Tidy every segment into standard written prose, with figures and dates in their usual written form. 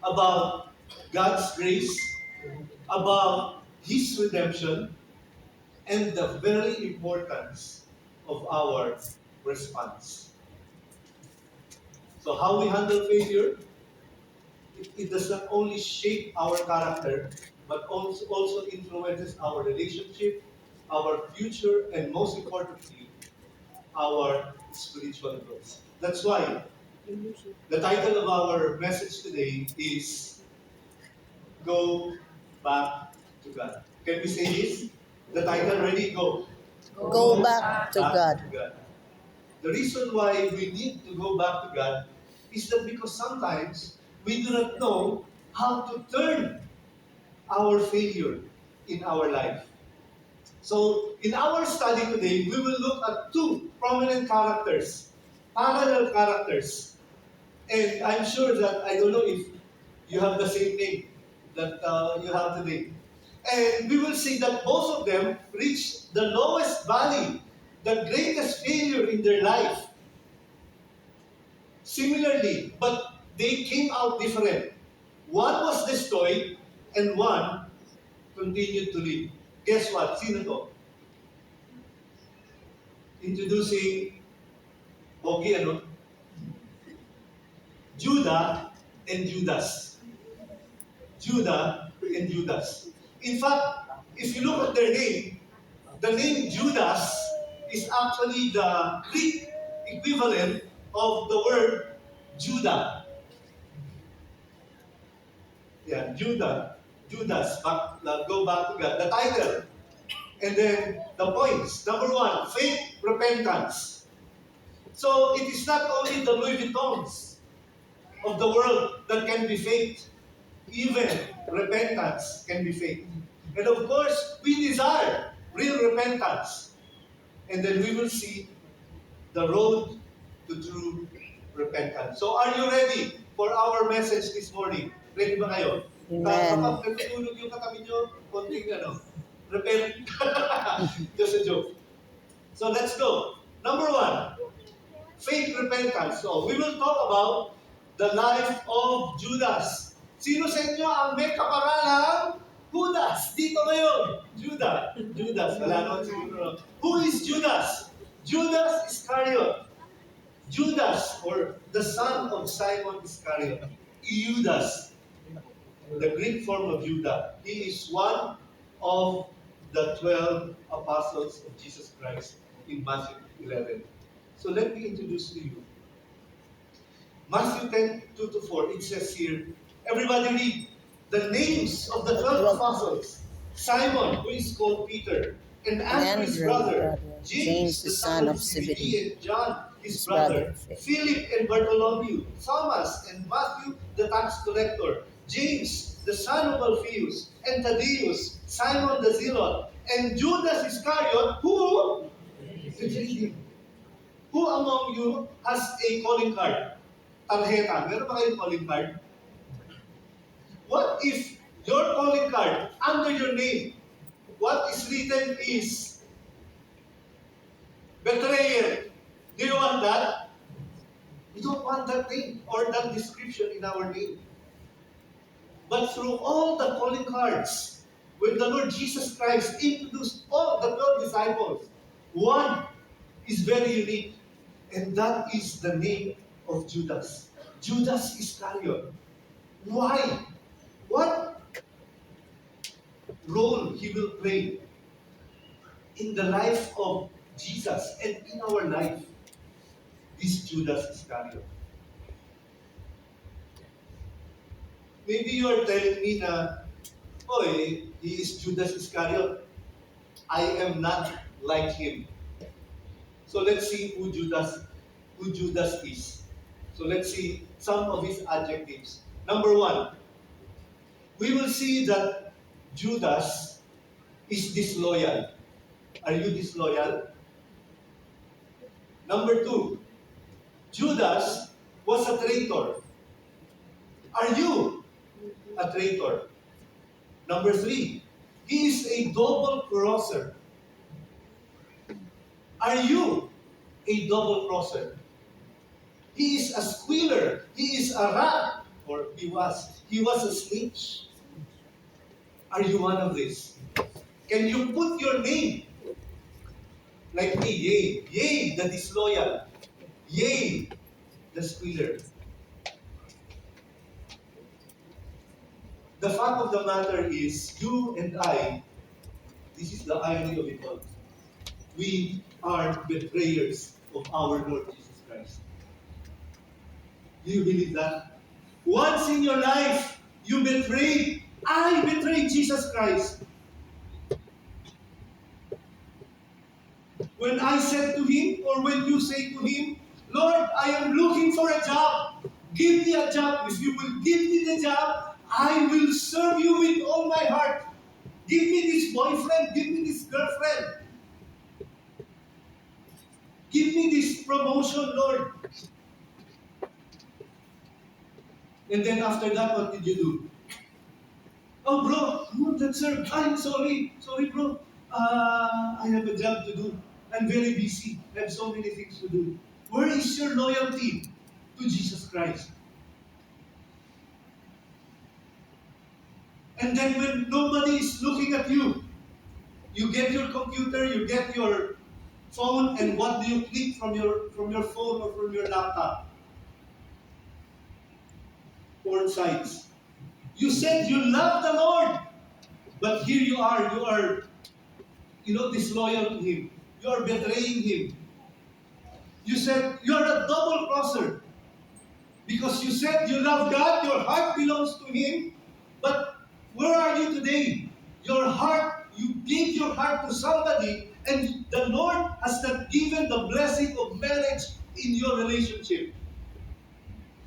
about God's grace, about His redemption, and the very importance of our response. So how we handle failure, it does not only shape our character, but also influences our relationship, our future, and most importantly, our spiritual growth. That's why the title of our message today is Go Back to God. Can we say this? The title, ready? Go. Go back to God. To God. The reason why we need to go back to God is that because sometimes we do not know how to turn our failure in our life. So, in our study today, we will look at two prominent characters, parallel characters. And I'm sure that, I don't know if you have the same name that you have today. And we will see that both of them reached the lowest valley, the greatest failure in their life. Similarly, but they came out different. One was destroyed and one continued to live. Guess what? Sino to? Introducing Bogi, ano? Judah and Judas. Judah and Judas. In fact, if you look at their name, the name Judas is actually the Greek equivalent of the word Judah. Yeah, Judah, Judas. Go back to God. The title. And then the points. Number one, faith, repentance. So it is not only the Louis Vuittons of the world that can be faith. Even repentance can be faith. And of course, we desire real repentance. And then we will see the road to true repentance. So are you ready for our message this morning? Ready ba kayo? Amen. Kapag natutulog yung katabi nyo, konting repent. Just a joke. So let's go. Number one, faith repentance. So we will talk about the life of Judas. Sino sa inyo ang may kapangalang Judas? Dito ngayon. Judas. Wala naman siguro. Who is Judas? Judas Iscariot. Judas, or the son of Simon Iscariot. Judas, the Greek form of Judah. He is one of the 12 apostles of Jesus Christ in Matthew 11. So let me introduce to you. Matthew 10, 2 to 4, it says here, everybody read the names of the 12 apostles. Simon, who is called Peter, and Andrew, his brother, James, the son of Zebedee, and John, his brother, Philip and Bartholomew, Thomas and Matthew, the tax collector, James, the son of Alphaeus, and Thaddeus, Simon the Zealot, and Judas Iscariot, who betrayed him. Who among you has a calling card? Tarjeta. Meron ba kayong calling card? What if your calling card, under your name, what is written is betrayer? Do you want that? We don't want that name or that description in our name. But through all the calling cards, when the Lord Jesus Christ introduced all the 12 disciples, one is very unique, and that is the name of Judas. Judas Iscariot. Why? What role he will play in the life of Jesus and in our life? This Judas Iscariot. Maybe you are telling me na, oy, he is Judas Iscariot. I am not like him. So let's see who Judas is. So let's see some of his adjectives. Number one, we will see that Judas is disloyal. Are you disloyal? Number two, Judas was a traitor. Are you a traitor? Number three, he is a double crosser. Are you a double crosser? He is a squealer. He is a rat. or he was a snitch. Are you one of these? Can you put your name like me? Yea, the disloyal. Yea, the squealer. The fact of the matter is, you and I, this is the irony of it all. We are betrayers of our Lord Jesus Christ. Do you believe that? Once in your life, I betrayed Jesus Christ. When I said to him, or when you say to him, Lord, I am looking for a job. Give me a job. If you will give me the job, I will serve you with all my heart. Give me this boyfriend. Give me this girlfriend. Give me this promotion, Lord. And then after that, what did you do? Oh, bro, no, that's sir. I'm sorry. Sorry, bro. I have a job to do. I'm very busy. I have so many things to do. Where is your loyalty to Jesus Christ? And then when nobody is looking at you, you get your computer, you get your phone, and what do you click from your phone or from your laptop? Porn sites. You said you love the Lord, but here you are, disloyal to Him. You are betraying Him. You said you are a double crosser because you said you love God, your heart belongs to Him, but where are you today? You gave your heart to somebody, and the Lord has not given the blessing of marriage in your relationship.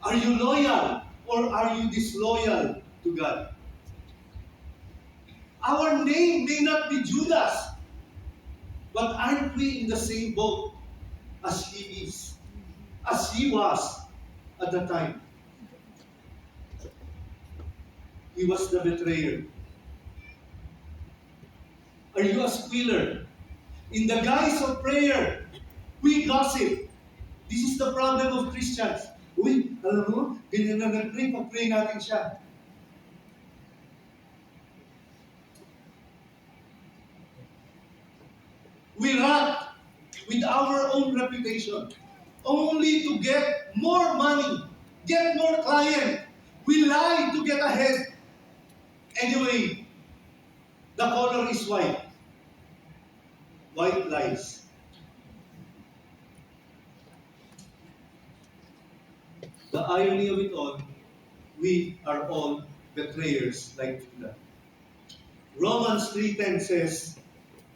Are you loyal or are you disloyal to God? Our name may not be Judas, but aren't we in the same boat as he is, as he was at the time? He was the betrayer. Are you a squealer? In the guise of prayer, we gossip. This is the problem of Christians. Uy, alam mo, ganyan na nag-pray, pag-pray natin siya. We run with our own reputation, only to get more money, get more client. We lie to get ahead. Anyway, the color is white. White lies. The irony of it all, we are all betrayers like Judah. Romans 3:10 says,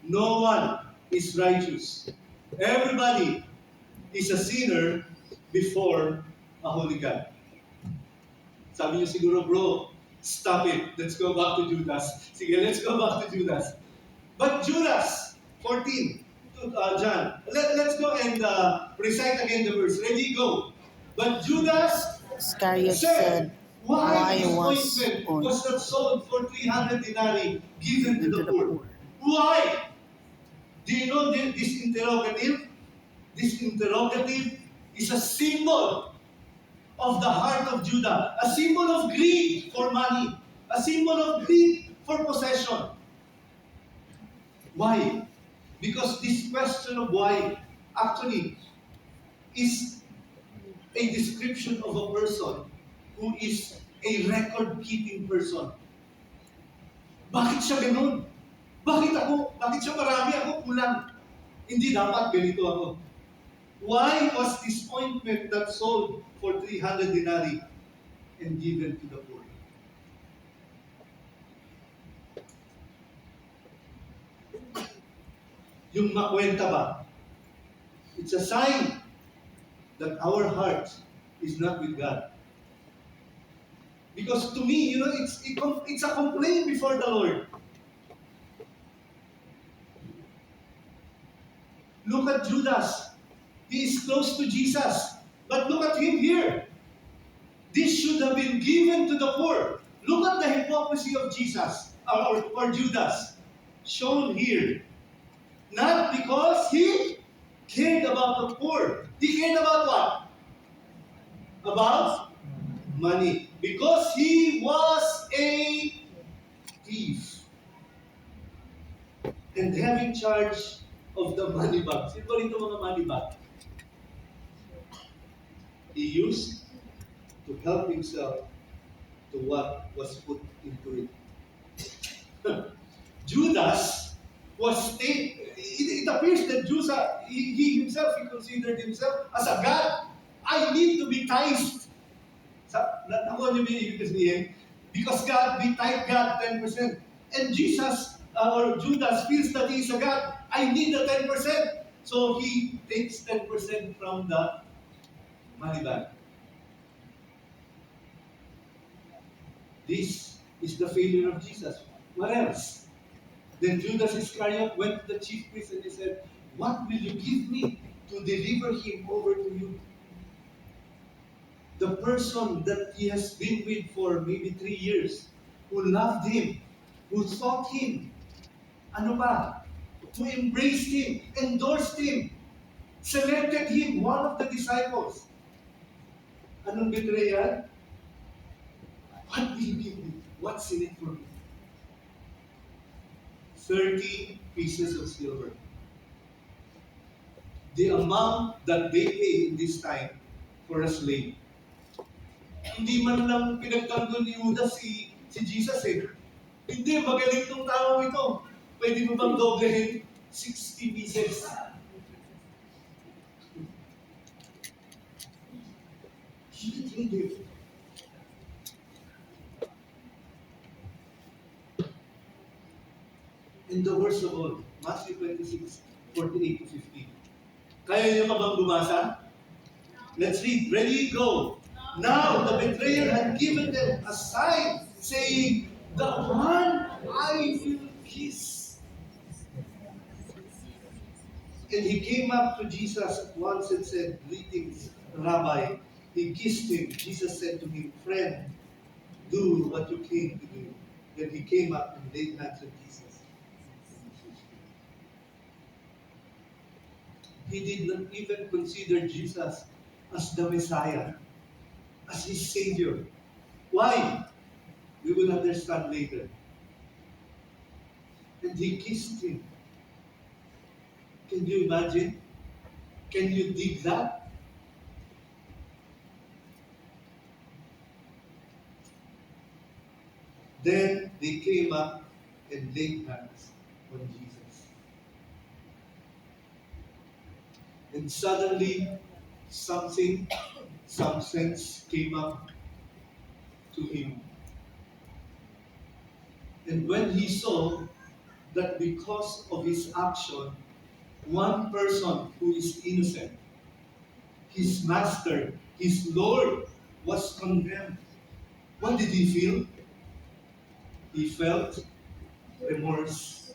no one is righteous. Everybody is a sinner before a holy God. Sabi niyo siguro, bro, stop it. Let's go back to Judas. Sige, let's go back to Judas. But Judas, 14, John. Let's go and recite again the verse. Ready, go. But Judas Iscariot said, said, why why this ointment was was not sold for 300 denarii given to the poor? Why? Do you know this interrogative? This interrogative is a symbol of the heart of Judah, a symbol of greed for money, a symbol of greed for possession. Why? Because this question of why actually is a description of a person who is a record-keeping person. Bakit siya ganun? Bakit siya marami, ako kulang? Hindi dapat ganito ako. Why was this ointment not sold for 300 denarii and given to the poor? Yung makwenta ba? It's a sign that our heart is not with God. Because to me, it's a complaint before the Lord. Look at Judas. He is close to Jesus. But look at him here. This should have been given to the poor. Look at the hypocrisy of Jesus, or Judas, shown here. Not because he cared about the poor. He cared about what? About money. Because he was a thief. And having charge of the money bag. Sino ba rito mga money bag? He used to help himself to what was put into it. Judas was it appears that Judas, he himself, he considered himself as a God. I need to be tithed. Nakuha niyo ba yung ibig sabihin? Because God, we tithe God 10%. And Jesus, or Judas, feels that he is a God. I need the 10%. So he takes 10% from the money bag. This is the failure of Jesus. What else? Then Judas Iscariot went to the chief priest and he said, "What will you give me to deliver him over to you?" The person that he has been with for maybe 3 years, who loved him, who sought him, ano ba? Who embraced him, endorsed him, selected him, one of the disciples. Anong betrayal? What will you give me? What's in it for me? 30 pieces of silver. The amount that they pay in this time for a slave. Hindi man lang pinagtanggol ni Judas si Jesus eh. Hindi, magaling tong tao ito. Pwede mo bang doblehin? 60 pieces. Hindi. And the worst of all, Matthew 26, 48 to 50. Kaya niyo pa bang bumasa? Let's read. Ready, go. Now the betrayer had given them a sign, saying, "The one I will kiss." And he came up to Jesus at once and said, "Greetings, Rabbi." He kissed him. Jesus said to him, "Friend, do what you came to do." Then he came up and laid hands on Jesus. He did not even consider Jesus as the Messiah, as his Savior. Why? We will understand later. And he kissed him. Can you imagine? Can you dig that? Then they came up and laid hands on Jesus. And suddenly, some sense came up to him. And when he saw that because of his action, one person who is innocent, his master, his Lord, was condemned, what did he feel? He felt remorse,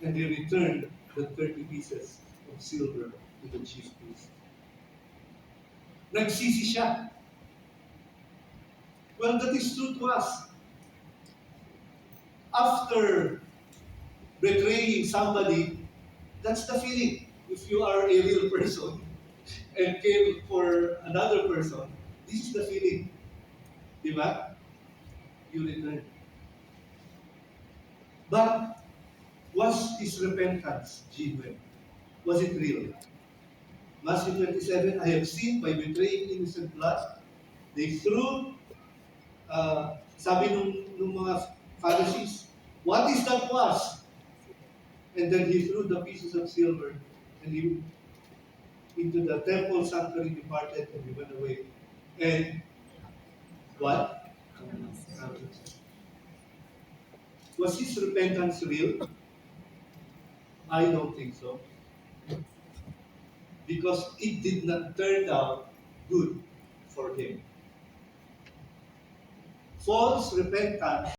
and he returned the 30 pieces of silver to the chief priest. Nagsisi siya. Well, that is true to us. After betraying somebody, that's the feeling. If you are a real person and came for another person, this is the feeling. Diba? You return. But was his repentance genuine? Was it real? Matthew 27, "I have seen by betraying innocent blood, they threw," sabi nung mga Pharisees, "What is that was?" And then he threw the pieces of silver and he into the temple sanctuary departed and he went away. And what? Was his repentance real? I don't think so. Because it did not turn out good for him. False repentance